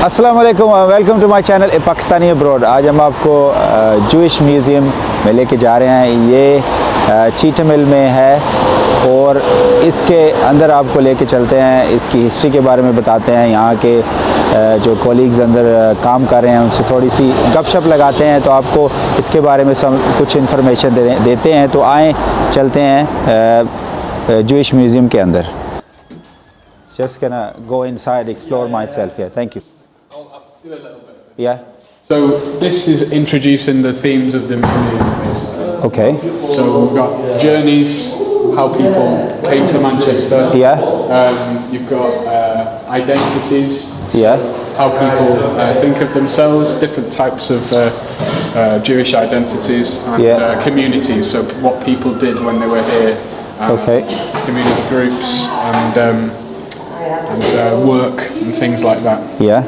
अस्सलाम वालेकुम, welcome to my channel a Pakistani abroad. आज हम आपको जूइश म्यूज़ियम में लेके जा रहे हैं। ये चीटा मिल में है और इसके अंदर आपको लेके चलते हैं, इसकी हिस्ट्री के बारे में बताते हैं। यहाँ के जो कोलीग्स अंदर काम कर रहे हैं उनसे थोड़ी सी गपशप लगाते हैं, तो आपको इसके बारे में कुछ इन्फॉर्मेशन देते हैं। तो आएँ चलते हैं जूइश म्यूज़ियम के अंदर। Just gonna go inside, explore myself. Yeah, thank you. I'll do a little bit. Yeah. So this is introducing the themes of the museum, basically. Okay. So we've got journeys, how people came to Manchester. Yeah. You've got identities. Yeah. How people think of themselves, different types of Jewish identities and communities. So what people did when they were here. Okay. Community groups and work and things like that. Yeah.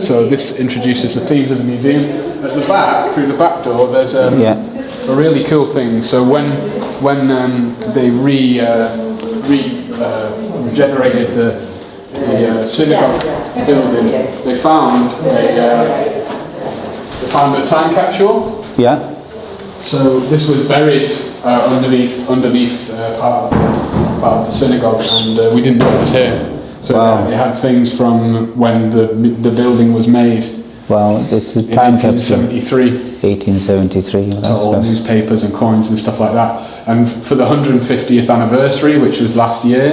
So this introduces the themes of the museum. At the back, through the back door, there's a really cool thing. So when they regenerated the synagogue building, they found a time capsule. Yeah. So this was buried underneath part of the synagogue, and we didn't know it was here. So it had things from when the building was made. Wow, it's a time capsule. 1873. 1873. So all newspapers and coins and stuff like that. And for the 150th anniversary, which was last year,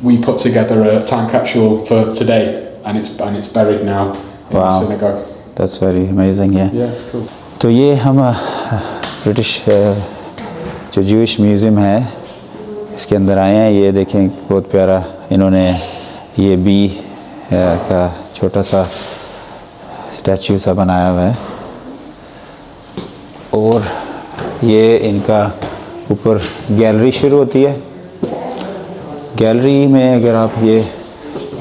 we put together a time capsule for today, and it's buried now in the synagogue. That's very amazing. Yeah. Yeah, it's cool. तो ये हम British जो Jewish museum है इसके अंदर आए हैं। ये देखें बहुत प्यारा इन्होंने ये बी का छोटा सा स्टैचू सा बनाया हुआ है, और ये इनका ऊपर गैलरी शुरू होती है। गैलरी में अगर आप ये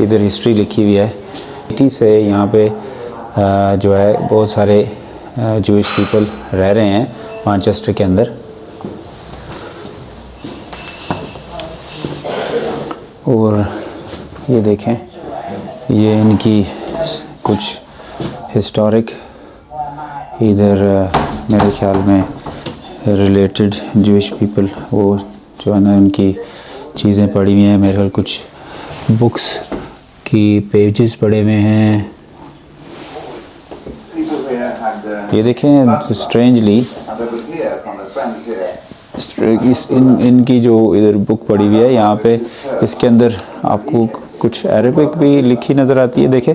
इधर हिस्ट्री लिखी हुई है, 80 से यहाँ पे जो है बहुत सारे जूइश पीपल रह रहे हैं मैनचेस्टर के अंदर। और ये देखें, ये इनकी कुछ हिस्टोरिक इधर मेरे ख्याल में रिलेटेड जूइश पीपल वो जो है ना उनकी चीज़ें पड़ी हुई हैं। मेरे ख्याल कुछ बुक्स की पेजेस पड़े हुए हैं। ये देखें स्ट्रेंजली इनकी जो इधर बुक पड़ी हुई है यहाँ पे, इसके अंदर आपको कुछ अरेबिक भी लिखी नज़र आती है। देखें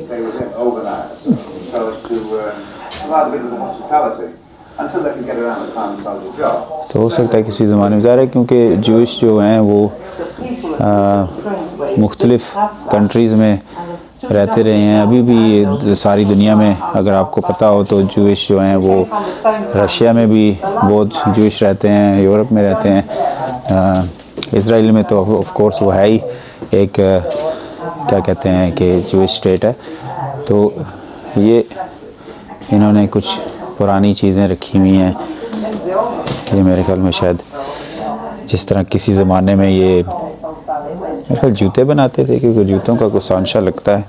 तो हो सकता है किसी ज़माने में जा रहा है, क्योंकि जूइश जो हैं वो मुख्तलिफ़ कंट्रीज़ में रहते रहे हैं। अभी भी सारी दुनिया में अगर आपको पता हो तो जूइश जो हैं वो रशिया में भी बहुत जूइश रहते हैं, यूरोप में रहते हैं, इज़राइल में तो ऑफ कोर्स वो है ही एक क्या कहते हैं कि जूइश स्टेट है। तो ये इन्होंने कुछ पुरानी चीज़ें रखी हुई हैं। ये मेरे ख्याल में शायद जिस तरह किसी ज़माने में ये मेरे ख्याल जूते बनाते थे, क्योंकि जूतों का कुछ सांशा लगता है।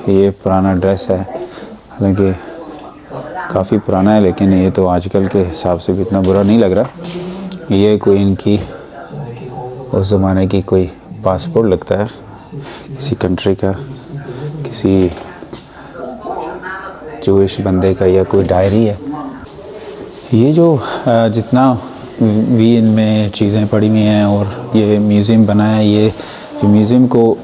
ये पुराना ड्रेस है, हालांकि काफ़ी पुराना है, लेकिन ये तो आजकल के हिसाब से भी इतना बुरा नहीं लग रहा। ये कोई इनकी उस ज़माने की कोई पासपोर्ट लगता है किसी कंट्री का, किसी जूइश बंदे का, या कोई डायरी है। ये जो जितना भी इनमें चीज़ें पड़ी हुई हैं और ये म्यूज़ियम बना है, ये म्यूज़ियम को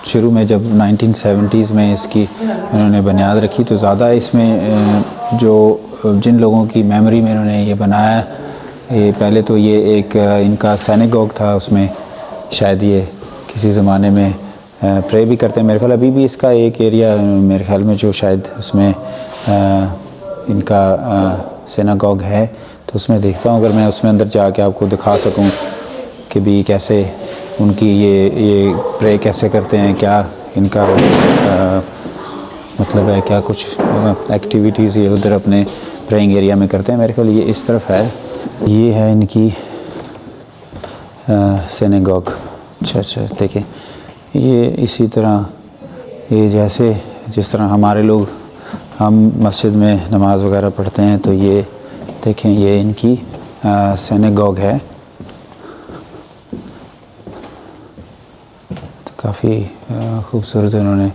शुरू में जब 1970s में इसकी इन्होंने बुनियाद रखी, तो ज़्यादा इसमें जो जिन लोगों की मेमोरी में इन्होंने ये बनाया, ये पहले तो ये एक इनका सिनेगॉग था, उसमें शायद ये किसी ज़माने में प्रे भी करते हैं। मेरे ख्याल अभी भी इसका एक एरिया मेरे ख्याल में जो शायद उसमें इनका सिनेगॉग है, तो उसमें देखता हूँ अगर मैं उसमें अंदर जाके आपको दिखा सकूँ कि भी कैसे उनकी ये प्रे कैसे करते हैं, क्या इनका मतलब है, क्या कुछ एक्टिविटीज़ ये उधर अपने प्रेइंग एरिया में करते हैं। मेरे ख्याल ये इस तरफ है, ये है इनकी सिनेगॉग। अच्छा देखिए ये इसी तरह ये जैसे जिस तरह हमारे लोग हम मस्जिद में नमाज वगैरह पढ़ते हैं, तो ये देखें, ये इनकी सिनेगॉग है। तो काफ़ी खूबसूरत उन्होंने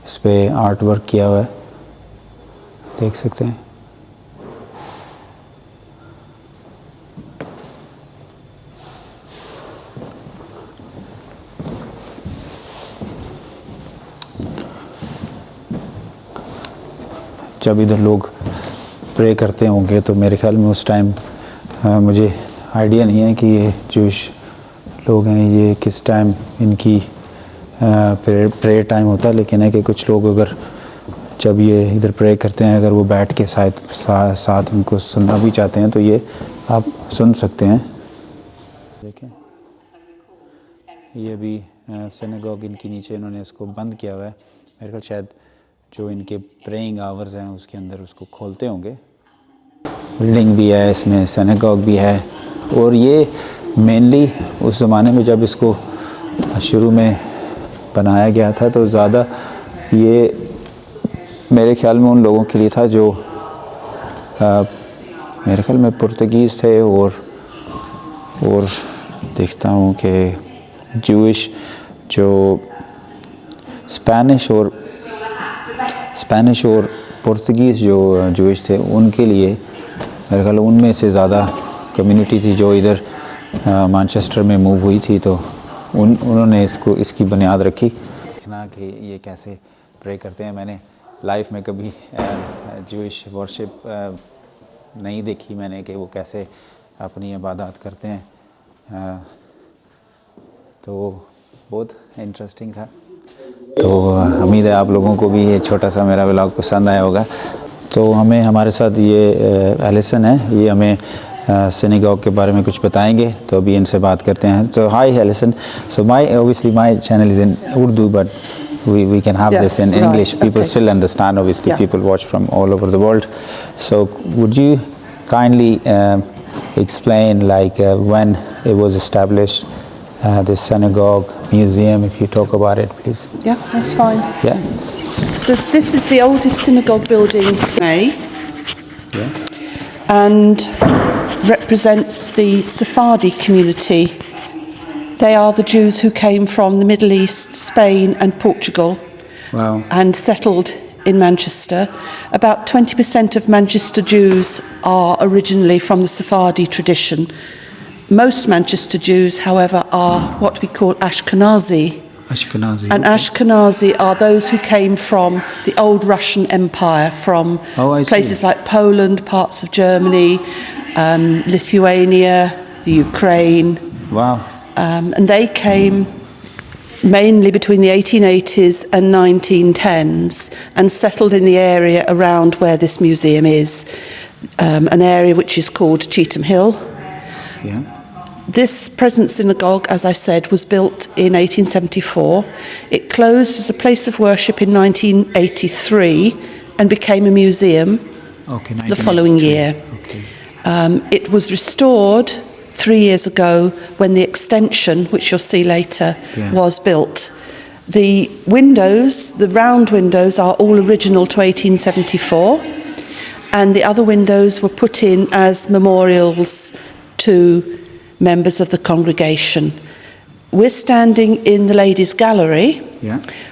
इस पे आर्ट वर्क किया हुआ है, देख सकते हैं। जब इधर लोग प्रे करते होंगे तो मेरे ख्याल में उस टाइम मुझे आइडिया नहीं है कि ये जूश लोग हैं, ये किस टाइम इनकी प्रे टाइम होता है, लेकिन है कि कुछ लोग अगर जब ये इधर प्रे करते हैं, अगर वो बैठ के साथ उनको सुनना भी चाहते हैं तो ये आप सुन सकते हैं। देखें, ये भी सिनेगॉग इनकी नीचे इन्होंने इसको बंद किया हुआ है। मेरे ख्याल शायद जो इनके प्रेइंग आवर्स हैं उसके अंदर उसको खोलते होंगे। बिल्डिंग भी है इसमें, सिनेगॉग भी है। और ये मेनली उस ज़माने में जब इसको शुरू में बनाया गया था तो ज़्यादा ये मेरे ख्याल में उन लोगों के लिए था जो मेरे ख्याल में पुर्तगीज़ थे, और देखता हूँ कि जूइश जो स्पेनिश और पुर्तगीज़ जो जूइश थे, उनके लिए मेरे ख्याल उनमें से ज़्यादा कम्युनिटी थी जो इधर मैनचेस्टर में मूव हुई थी, तो उन्होंने इसकी बुनियाद रखी। देखना कि ये कैसे प्रे करते हैं। मैंने लाइफ में कभी जूइश वर्शिप नहीं देखी मैंने कि वो कैसे अपनी इबादत करते हैं, तो बहुत इंटरेस्टिंग था। तो उम्मीद है आप लोगों को भी ये छोटा सा मेरा व्लॉग पसंद आया होगा। तो हमारे साथ ये एलिसन है, ये हमें सिनेगॉग के बारे में कुछ बताएंगे, तो अभी इनसे बात करते हैं। So hi Alison, so obviously my channel is in Urdu, but we can have this in English. People still understand, obviously people watch from all over the world. So would you kindly explain like when it was established, this synagogue museum, if you talk about it, please? Yeah, that's fine. Yeah. So this is the oldest synagogue building in May, and represents the Sephardic community. They are the Jews who came from the Middle East, Spain and Portugal, and settled in Manchester. About 20% of Manchester Jews are originally from the Sephardi tradition. Most Manchester Jews, however, are what we call Ashkenazi. And Ashkenazi are those who came from the old Russian Empire, from places like Poland, parts of Germany, Lithuania, the Ukraine. And they came mainly between the 1880s and 1910s and settled in the area around where this museum is, an area which is called Cheetham Hill. This present synagogue, as I said, was built in 1874. It closed as a place of worship in 1983 and became a museum the following year. It was restored 3 years ago when the extension, which you'll see later, was built. The windows, the round windows, are all original to 1874, and the other windows were put in as memorials to members of the congregation. We're standing in the ladies' gallery,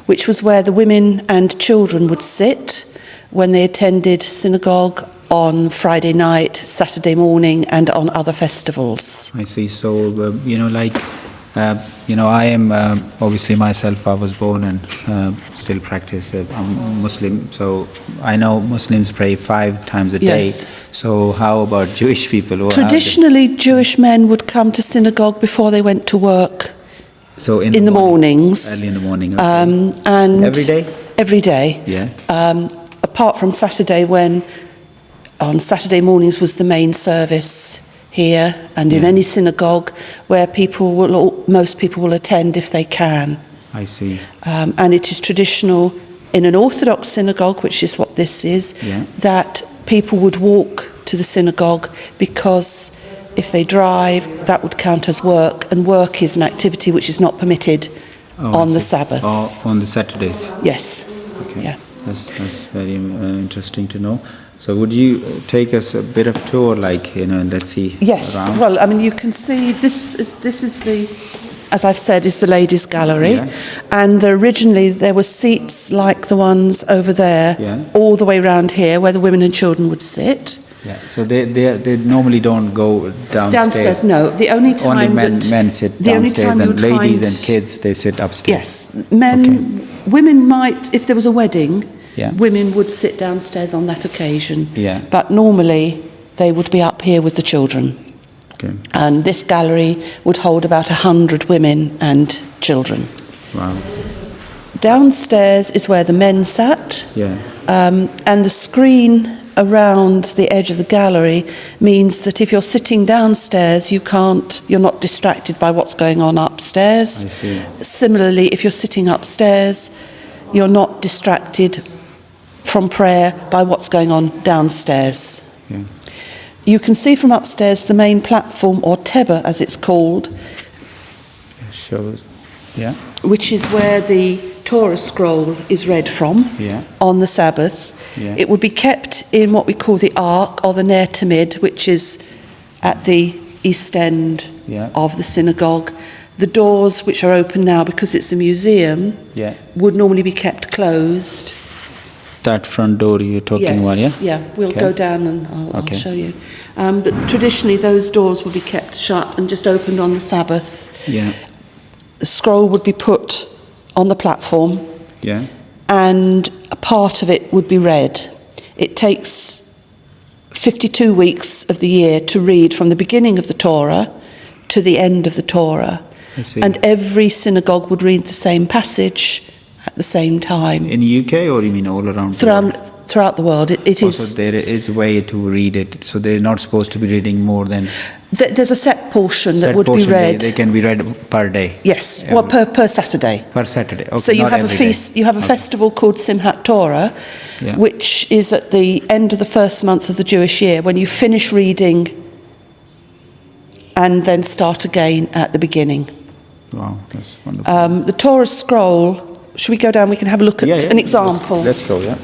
which was where the women and children would sit when they attended synagogue on Friday night, Saturday morning, and on other festivals. I see. So, I am obviously myself, I was born and still practice. I'm Muslim, so I know Muslims pray 5 times a day. So how about Jewish people? Traditionally, Jewish men would come to synagogue before they went to work. So in the mornings. Early in the morning. And every day? Every day. Apart from Saturday, when on Saturday mornings was the main service here, and in any synagogue where most people will attend if they can. I see. And it is traditional in an Orthodox synagogue, which is what this is, that people would walk to the synagogue, because if they drive, that would count as work, and work is an activity which is not permitted on the Sabbath. On the Saturdays. Yes. Okay. Yeah. That's very interesting to know. So would you take us a bit of tour, like, and let's see. Yes. around? Well, I mean, you can see this is the, as I've said, is the ladies' gallery, and originally there were seats like the ones over there, all the way around here, where the women and children would sit. Yeah. So they normally don't go downstairs. Downstairs, no. The only time men sit downstairs, and ladies and kids they sit upstairs. Yes, women might, if there was a wedding, women would sit downstairs on that occasion. Yeah. But normally they would be up here with the children. Okay. And this gallery would hold about 100 women and children. Wow. Downstairs is where the men sat. Yeah. And the screen around the edge of the gallery means that if you're sitting downstairs, you're not distracted by what's going on upstairs. I see. Similarly, if you're sitting upstairs, you're not distracted from prayer by what's going on downstairs. Yeah. You can see from upstairs the main platform, or teba as it's called, Shows. Yeah. which is where the Torah scroll is read from on the Sabbath. Yeah. It would be kept in what we call the Ark, or the Ner Tamid, which is at the east end of the synagogue. The doors, which are open now because it's a museum, would normally be kept closed. That front door you're talking about, yeah? Yeah, we'll go down and I'll show you. But traditionally those doors would be kept shut and just opened on the Sabbath. Yeah. The scroll would be put on the platform. Yeah. And a part of it would be read. It takes 52 weeks of the year to read from the beginning of the Torah to the end of the Torah. I see. And every synagogue would read the same passage at the same time. In the UK, or you mean all around the world? Throughout the world. It is. So there is a way to read it. So they're not supposed to be reading more than... There's a set portion that would be read. They can be read per day. Yes, well, per Saturday. Per Saturday. Okay, so you have a feast. You have a festival called Simchat Torah, which is at the end of the first month of the Jewish year, when you finish reading and then start again at the beginning. Wow, that's wonderful. The Torah scroll. Should we go down? We can have a look at an example. Let's go. Yeah.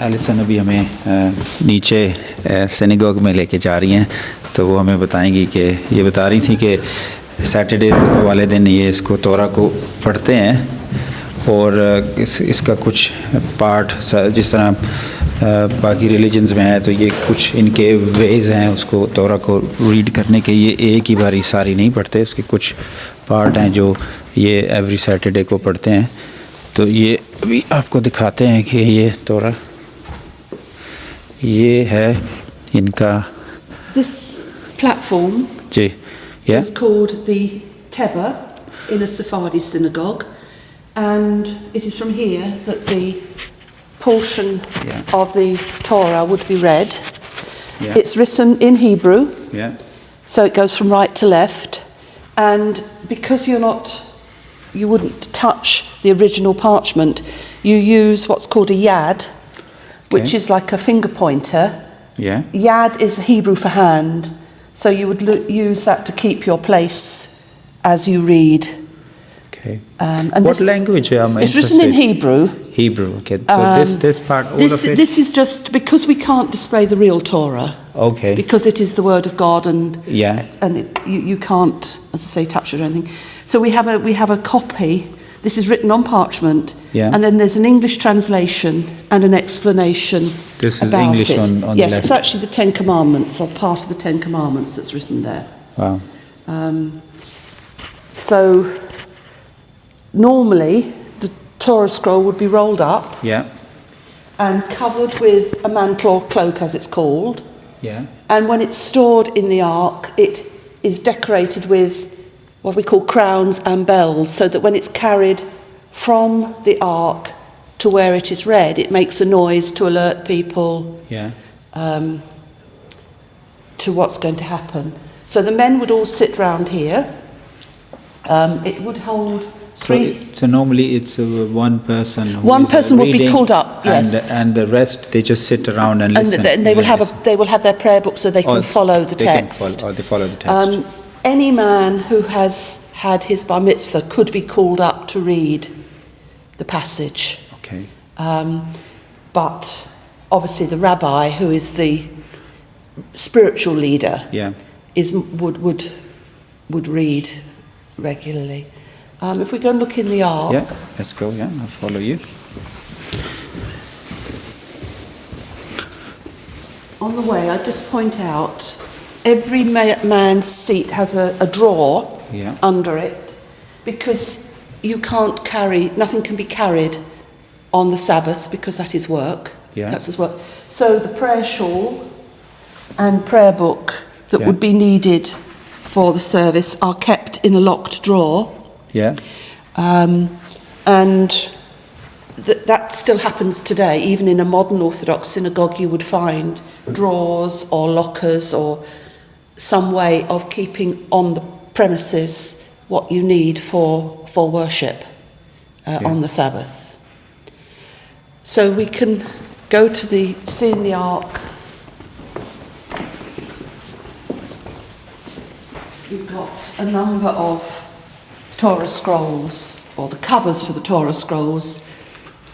Allison अभी हमें नीचे synagogue में लेके जा रही हैं, तो वो हमें बताएंगी कि ये बता रही थी कि सैटरडेज वाले दिन ये इसको तोरा को पढ़ते हैं, और इसका कुछ पार्ट जिस तरह बाकी रिलीजन्स में है, तो ये कुछ इनके वेज़ हैं उसको तोरा को रीड करने के। ये एक ही बारी सारी नहीं पढ़ते, इसके कुछ पार्ट हैं जो ये एवरी सैटरडे को पढ़ते हैं। तो ये अभी आपको दिखाते हैं कि ये तोरा ये है इनका। This platform is called the Teba in a Sephardi synagogue, and it is from here that the portion of the Torah would be read. It's written in Hebrew, so it goes from right to left, and because you wouldn't touch the original parchment, you use what's called a yad, which is like a finger pointer. Yad is Hebrew for hand, so you would use that to keep your place as you read. And what language am I It's written in Hebrew. Hebrew, okay. So this part, all of it? This is just because we can't display the real Torah. Okay. Because it is the word of God, and you can't, as I say, touch it or anything. So we have a copy. This is written on parchment, and then there's an English translation and an explanation. This is about English it. on the left. Yes, it's actually the Ten Commandments, or part of the Ten Commandments that's written there. Wow. So normally the Torah scroll would be rolled up and covered with a mantle or cloak, as it's called. And when it's stored in the ark, it is decorated with what we call crowns and bells, so that when it's carried from the ark to where it is read, it makes a noise to alert people to what's going to happen. So the men would all sit round here. It would hold So normally it's one person. One person would be called up, yes. And the rest, they just sit around and listen. And they will have their prayer book so they can follow the text. They follow the text. Any man who has had his bar mitzvah could be called up to read the passage. Okay. But obviously the rabbi, who is the spiritual leader, would read regularly. If we go and look in the ark. Yeah, let's go, I'll follow you. On the way, I'd just point out, every man's seat has a drawer under it, because you can't nothing can be carried on the Sabbath, because that is work. That's his work. So the prayer shawl and prayer book that would be needed for the service are kept in a locked drawer. And that still happens today. Even in a modern Orthodox synagogue, you would find drawers or lockers or some way of keeping on the premises what you need for worship on the Sabbath. So we can go to see in the ark. You've got a number of Torah scrolls, or the covers for the Torah scrolls.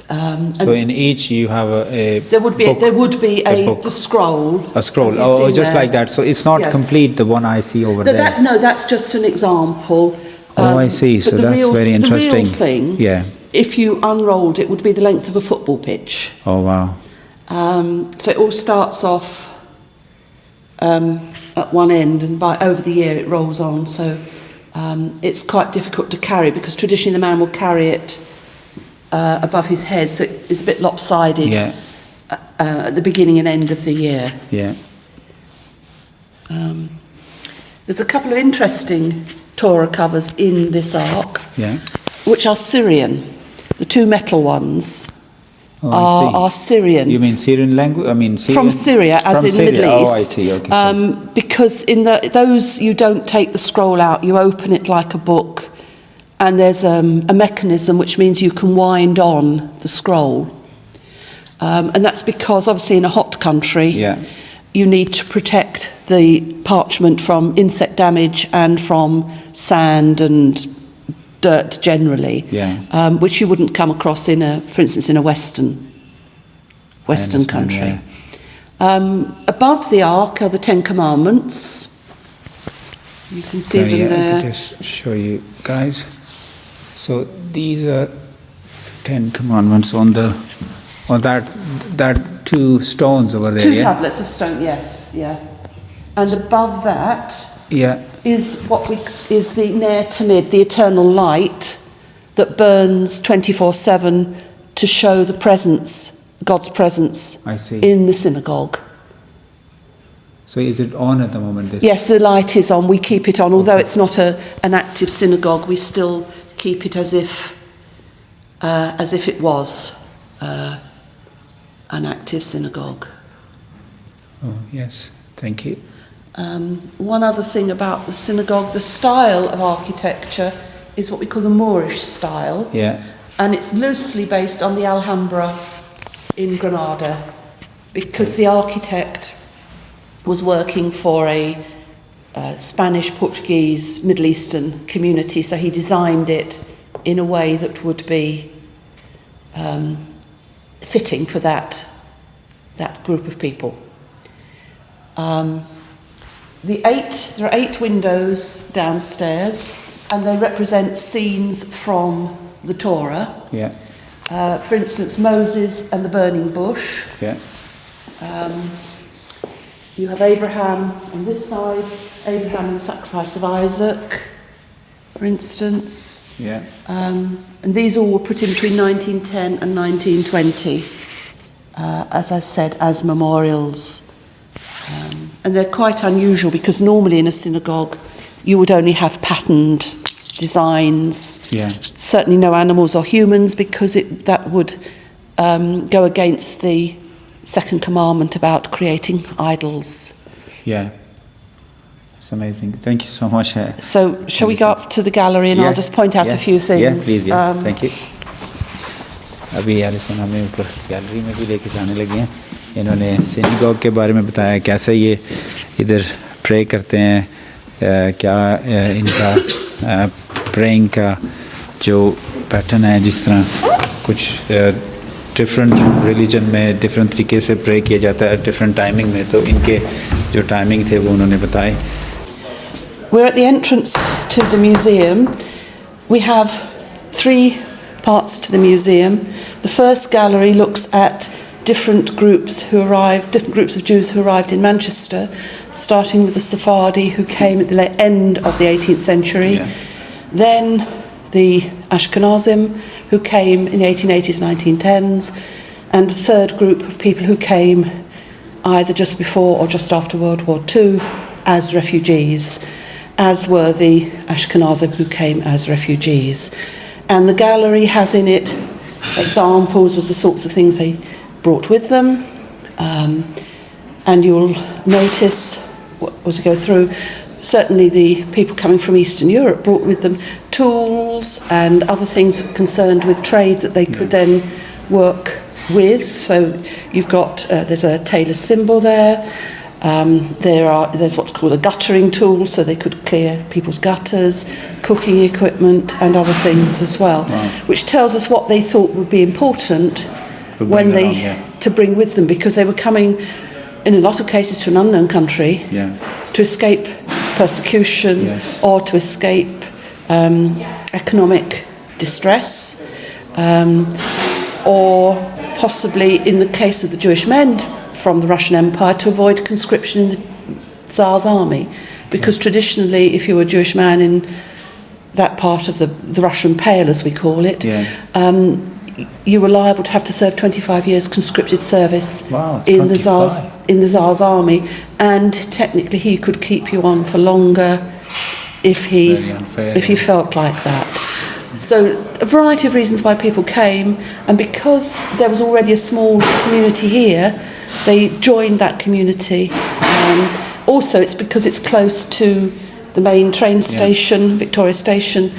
So in each you have there would be the scroll. A scroll. Oh, just like that. So it's not complete, the one I see over there. No, that's just an example. I see. So that's very interesting. The real thing, if you unrolled it, would be the length of a football pitch. Oh wow. So it all starts off at one end, and over the year it rolls on. So it's quite difficult to carry, because traditionally the man will carry it above his head, so it's a bit lopsided at the beginning and end of the year. There's a couple of interesting Torah covers in this ark, which are Syrian. The two metal ones are Syrian. You mean Syrian language? I mean Syrian? From Syria, as in the Middle East. Oh, I see. Okay. Because in those you don't take the scroll out, you open it like a book, and there's a mechanism which means you can wind on the scroll. And that's because obviously in a hot country you need to protect the parchment from insect damage and from sand and dirt generally, which you wouldn't come across for instance in a Western country. Above the ark are the 10 Commandments. You can see them there. I can just show you guys. So these are 10 Commandments on that two stones over there. Two tablets of stone, yes, And above that is is the Ner Tamid, the eternal light that burns 24/7 to show the presence, God's presence in the synagogue. So is it on at the moment? Yes, the light is on. We keep it on. Although it's not an active synagogue, we still keep it as if it was an active synagogue. Oh, yes. Thank you. One other thing about the synagogue, the style of architecture is what we call the Moorish style. And it's loosely based on the Alhambra in Granada, because the architect was working for a Spanish, Portuguese, Middle Eastern community, so he designed it in a way that would be fitting for that group of people. There are 8 windows downstairs, and they represent scenes from the Torah. For instance, Moses and the burning bush. You have Abraham on this side, Abraham and the sacrifice of Isaac, for instance. And these all were put in between 1910 and 1920, as I said, as memorials. And they're quite unusual, because normally in a synagogue you would only have patterned designs. Certainly no animals or humans, because that would go against the second commandment about creating idols. It's amazing. Thank you so much. So, shall we go up to the gallery and I'll just point out a few things? Yeah, please. Thank you. अभी Allison हमें ऊपर gallery में भी लेके जाने लगे हैं. इन्होंने सिनेगॉग के बारे में बताया कैसे ये इधर प्रे करते हैं, क्या इनका प्रेइंग का जो पैटर्न है, जिस तरह कुछ डिफरेंट रिलीजन में डिफरेंट तरीके से प्रे किया जाता है डिफरेंट टाइमिंग में, तो इनके जो टाइमिंग थे वो उन्होंने बताए. We're at the entrance to the museum. We have 3 parts to the museum. The first gallery looks at different groups of Jews who arrived in Manchester, starting with the Sephardi who came at the end of the 18th century. Yeah. Then the Ashkenazim who came in the 1880s, 1910s, and a third group of people who came either just before or just after World War II as refugees, as were the Ashkenazim who came as refugees. And the gallery has in it examples of the sorts of things they brought with them. And you'll notice, as we go through, certainly the people coming from Eastern Europe brought with them tools and other things concerned with trade that they could then work with. So you've got, there's a tailor's thimble there. There's what's called a guttering tool, so they could clear people's gutters, cooking equipment and other things as well, which tells us what they thought would be important when to bring with them, because they were coming in a lot of cases to an unknown country to escape persecution or to escape economic distress, or possibly in the case of the Jewish men from the Russian Empire to avoid conscription in the Tsar's army, because traditionally if you were a Jewish man in that part of the Russian Pale, as we call it, you were liable to have to serve 25 years conscripted service in the Tsar's army, and technically he could keep you on for longer if he felt like that. So a variety of reasons why people came, and because there was already a small community here, they joined that community. Also, it's because it's close to the main train station, Victoria Station,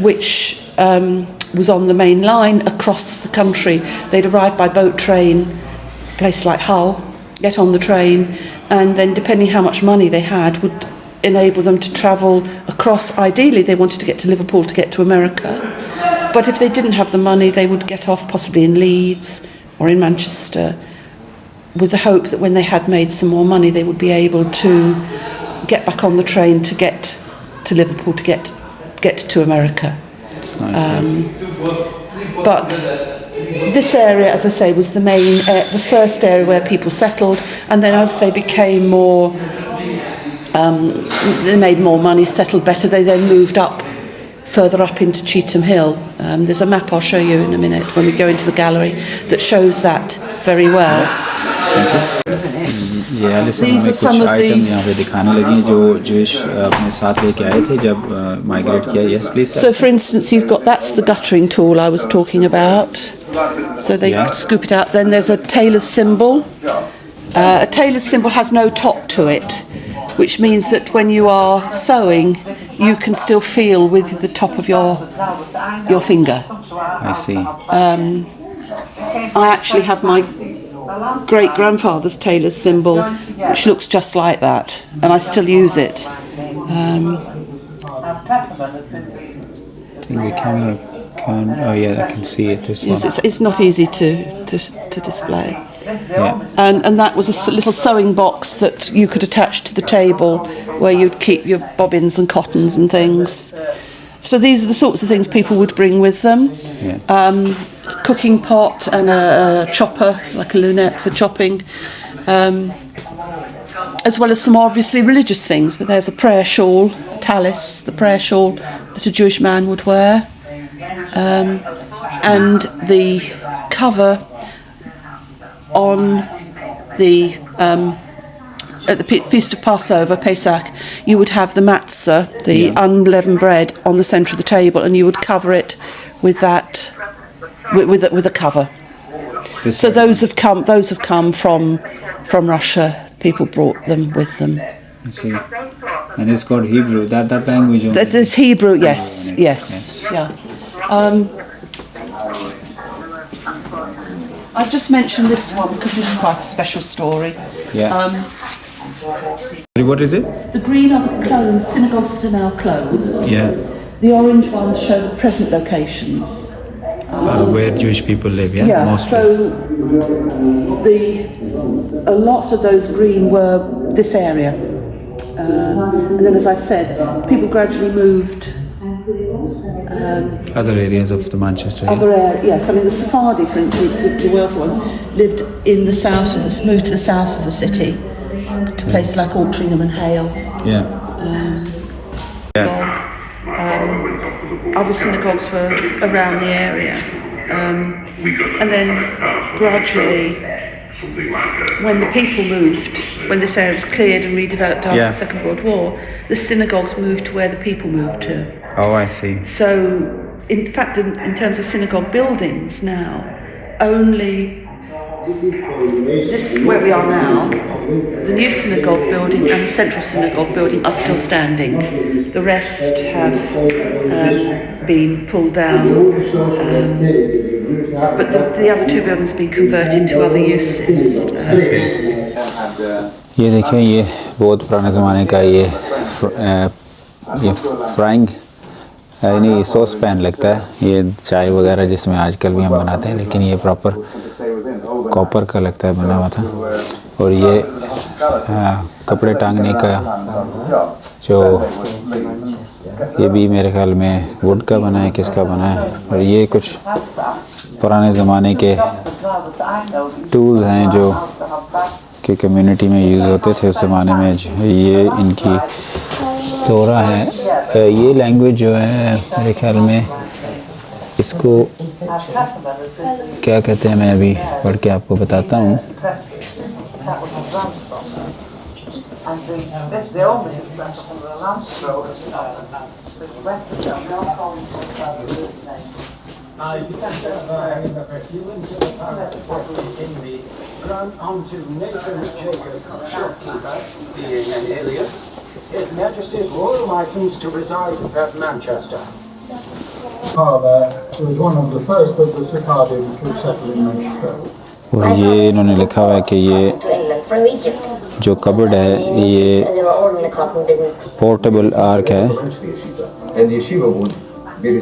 which was on the main line across the country. They'd arrive by boat train, a place like Hull, get on the train, and then depending how much money they had would enable them to travel across. Ideally, they wanted to get to Liverpool to get to America. But if they didn't have the money, they would get off possibly in Leeds or in Manchester, with the hope that when they had made some more money, they would be able to get back on the train to get to Liverpool to get to America. But this area, as I say, was the first area where people settled, and then as they became more, they made more money, settled better, they then moved up, further up into Cheetham Hill. There's a map I'll show you in a minute when we go into the gallery that shows that very well. These are some of the यहाँ पे दिखाने लगी जो Jewish अपने साथ लेके आए थे जब migrate किया. Yes, please. So, for instance, you've got that's the guttering tool I was talking about. So they scoop it out. Then there's a tailor's thimble. A tailor's thimble has no top to it, which means that when you are sewing, you can still feel with the top of your finger. I see. I actually have my great-grandfather's tailor's thimble, which looks just like that, and I still use it. I think the camera can. Oh yeah, I can see it. Yes, it's not easy to display. And that was a little sewing box that you could attach to the table, where you'd keep your bobbins and cottons and things. So these are the sorts of things people would bring with them. Cooking pot and a chopper, like a lunette for chopping, as well as some obviously religious things. But there's a prayer shawl, a tallis, the prayer shawl that a Jewish man would wear, and the cover on the at the Feast of Passover, Pesach, you would have the matzah, the unleavened bread, on the centre of the table, and you would cover it with that, with a cover. So those have come from Russia. People brought them with them. I see. And it's called Hebrew. That language. Only. That is Hebrew. Yes. Yeah. I've just mentioned this one because this is quite a special story. Yeah. What is it? The green are the closed, synagogues are now closed. Yeah. The orange ones show the present locations. Where Jewish people live, mostly. So a lot of those green were this area. And then, as I said, people gradually moved. Other areas of the Manchester. Yes. I mean, the Sephardi, for instance, the wealthy ones, lived in the south moved to the south of the city, to places like Altrincham and Hale. Yeah. Other synagogues were around the area. And then gradually, when the people moved, when this area was cleared and redeveloped after the Second World War, the synagogues moved to where the people moved to. Oh, I see. So, in fact, in terms of synagogue buildings now, only this where we are now, the new synagogue building and the central synagogue building are still standing. The rest have been pulled down, but the other two buildings have been converted to other uses. ये देखें, ये बहुत पुराने ज़माने का ये frying नहीं sauce pan लगता है, ये चाय वगैरह जिसमें आजकल भी हम बनाते हैं, लेकिन ये प्रॉपर कॉपर का लगता है बना हुआ था। और ये कपड़े टांगने का जो ये भी मेरे ख्याल में वुड का बना है, किसका बना है। और ये कुछ पुराने ज़माने के टूल्स हैं जो कि कम्युनिटी में यूज़ होते थे उस ज़माने में। ये इनकी तोरा है। ये लैंग्वेज जो है मेरे ख्याल में इसको क्या कहते हैं, मैं अभी पढ़ के आपको बताता हूँ। His Majesty's royal license to reside at Manchester. Father was one of the first of the Sephardic to settle in Manchester. और ये इन्होंने लिखा हुआ है कि ये जो कबर्ड है ये पोर्टेबल आर्क है।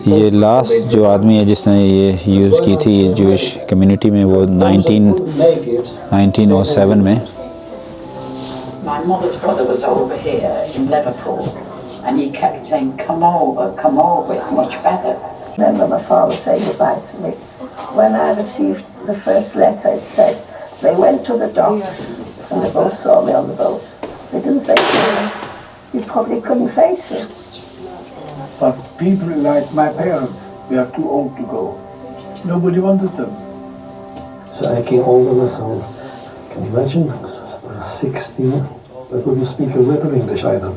ये लास्ट जो आदमी है जिसने ये यूज़ की थी जूइश कम्युनिटी में, वो 1907 में। My mother's brother was over here in Liverpool, and he kept saying, come over, it's much better. Then when my father said goodbye to me, when I received the first letter, it said, they went to the docks, and they both saw me on the boat. They didn't say to me, you probably couldn't face it. But people like my parents, they are too old to go. Nobody wanted them. So I came over myself. Can you imagine? 16, I couldn't speak a word of English either.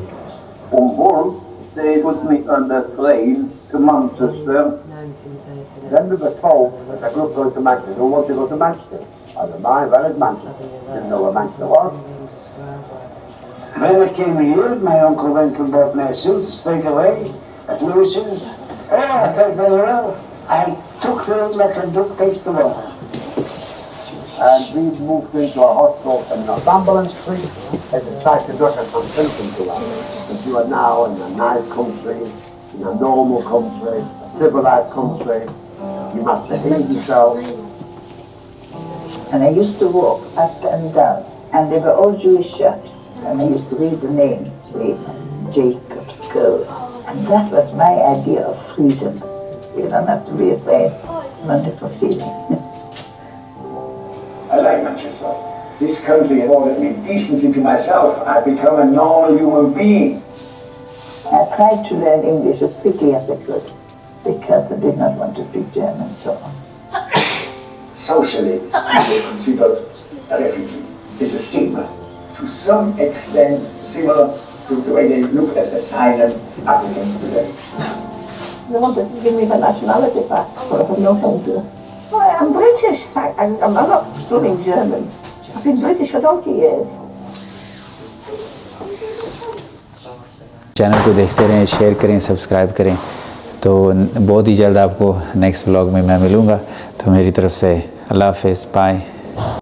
On board, they put me on the train to Manchester. Then we were told, as a group going to Manchester, who want to go to Manchester? I don't mind, where is Manchester? Didn't know where Manchester was. When I came here, my uncle went and bought me a suit straight away at Lewis's. Oh, I felt very well. I took to it like a duck takes the water. And we moved into a hospital in Northumberland Street as a tried to look at some symptoms to us. That you are now in a nice country, in a normal country, a civilized country. You must behave yourself. And I used to walk up and down, and they were all Jewish shops, and I used to read the names, Jacob's Girl. And that was my idea of freedom. You don't have to be afraid. Wonderful feeling. I like Manchester. This country afforded me decency to myself. I've become a normal human being. I tried to learn English as quickly as I could, because I did not want to speak German so on. Socially, people consider a refugee is a stigma. To some extent, similar to the way they look at asylum applicants today. They wanted to give me the nationality back, but I have no home to. I'm British. I'm not fluent German. I've been British for donkey years. Channel को देखते रहें, share करें, subscribe करें। तो बहुत ही जल्द आपको next vlog में मैं मिलूँगा। तो मेरी तरफ से अल्लाह हाफ़िज़, बाय।